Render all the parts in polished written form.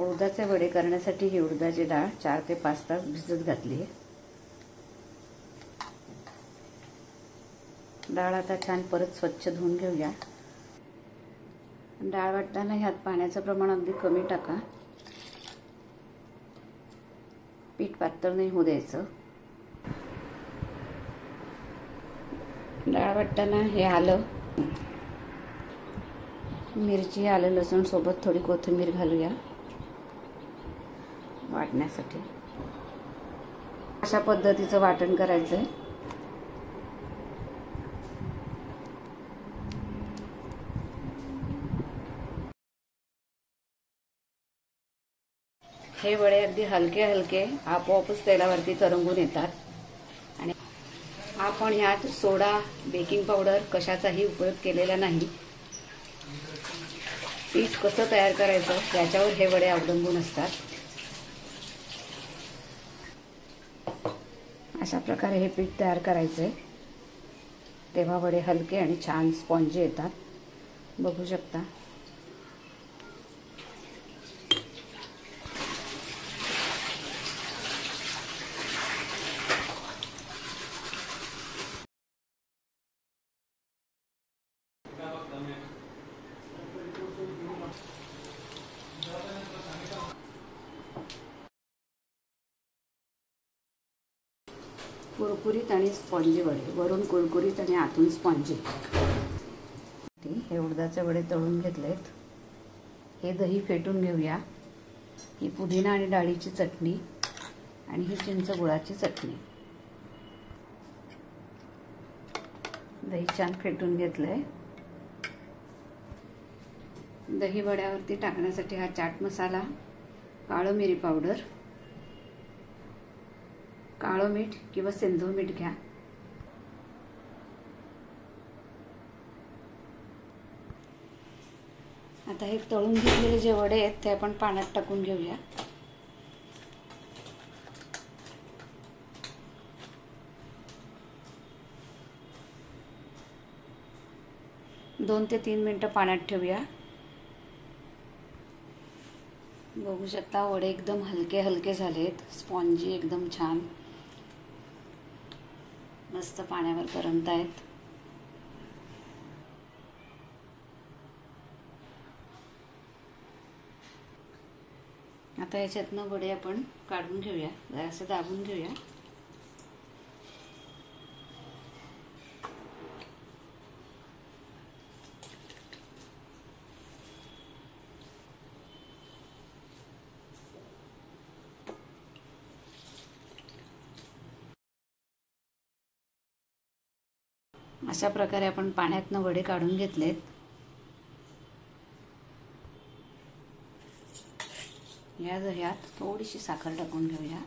उडदाचे वडे करण्यासाठी ही उडदाची डाळ 4 ते 5 तास भिजत घातली आहे। डाळ आता छान परत स्वच्छ धुवून घेऊया। डाळ वाटताना ह्यात पाण्याचं प्रमाण अगदी कमी टाका। पीठ पातळ नाही होऊ द्यायचं। डाळ वाटताना हे आलं, मिरची, आलं लसूण सोबत थोडी कोथिंबीर घालूया वाटण्यासाठी। अशा पद्धतीचं वाटण करायचं आहे। हे वडे अगदी हलके हलके आपोआपच तेलावरती तरंगून येतात आणि आपण ह्यात सोडा, बेकिंग पावडर कशाचाही उपयोग केलेला नाही। पीठ कसं तयार करायचं याच्यावर हे वडे अवलंबून असतात। अशा प्रकारे हे पीठ तयार करायचे, तेव्हा वडे हलके आणि छान स्पॉन्जी येतात। बघू शकता। कुरकुरीत आणि स्पॉन्जी वडे, वरून कुरकुरीत आणि आतून स्पॉन्जी। हे उडदाचे वडे तळून घेतलेत। हे दही फेटून घेऊया। ही पुदिना आणि डाळीची चटणी आणि ही चिंच गुळाची चटणी। दही छान फेटून घेतलंय। दही वड्यावरती टाकण्यासाठी हा चाट मसाला, काळं मिरी पावडर, काळं मीठ किंवा सेंधव मीठ घ्या। आता हे तळून घेतलेले जे वडे आहेत ते आपण पाण्यात टाकून घेऊया। दोन ते 3 मिनिटं पाण्यात ठेवूया। बघू शकता वडे एकदम हलके हलके झालेत, स्पॉन्जी एकदम छान मस्त पाण्यावर तरंगतायत। आता याच्यातनं वडे आपण काढून घेऊया, जरासं दाबून घेऊया। अशा प्रकारे आपण पाण्यातनं वडे काढून घेतलेत। या दह्यात थोडीशी साखर टाकून घेऊया।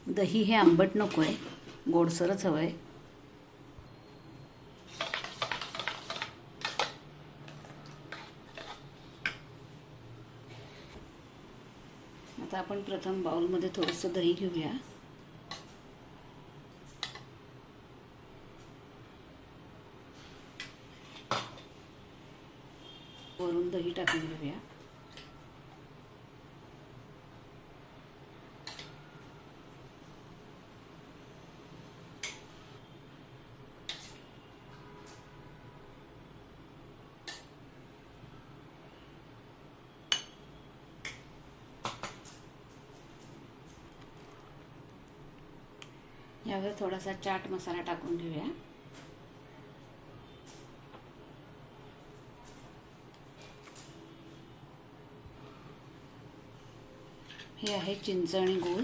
दही हे आंबट नकोय, गोडसरच हवंय। आता आपण प्रथम बाउलमध्ये थोडंसं दही घेऊया। वरून दही टाकून घेऊया। यावर थोडासा चाट मसाला टाकून घेऊया। हे आहे चिंच आणि गूळ।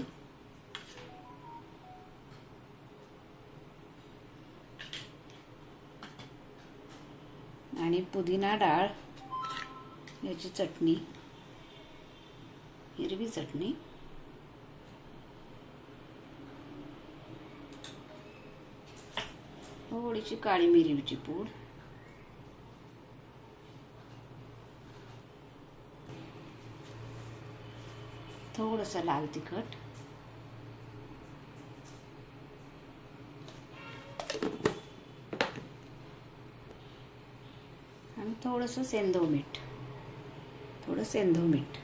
आणि पुदिना डाळ याची चटणी, हिरवी चटणी, थोडीशी काळी मिरीची पूड, थोडंसं लाल तिखट, आणि थोडंसं सेंधव मीठ। थोडं सेंधव मीठ.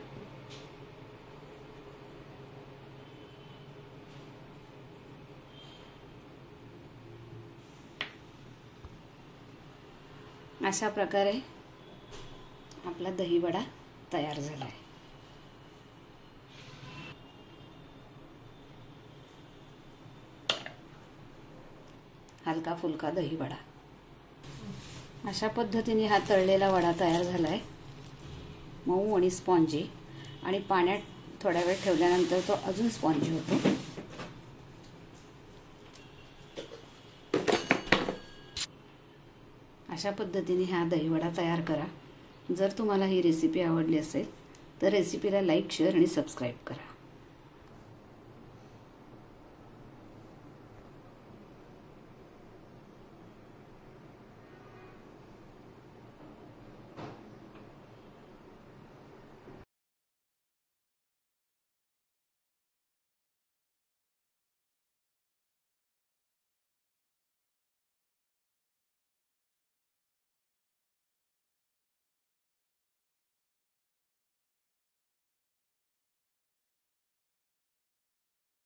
अशा प्रकारे आपला दहीवडा तयार झाला आहे. हलका फुलका दहीवडा. अशा पद्धतीने हा तळलेला वडा तयार झाला आहे. मऊ आणि स्पॉन्जी, आणि पाण्यात थोड्या वेळ ठेवल्यानंतर तो अजून स्पॉन्जी होतो. अशा पद्धतीने हा दहीवडा तयार करा. जर तुम्हाला ही रेसिपी आवडली असेल तर रेसिपीला लाईक, शेअर आणि सबस्क्राईब करा.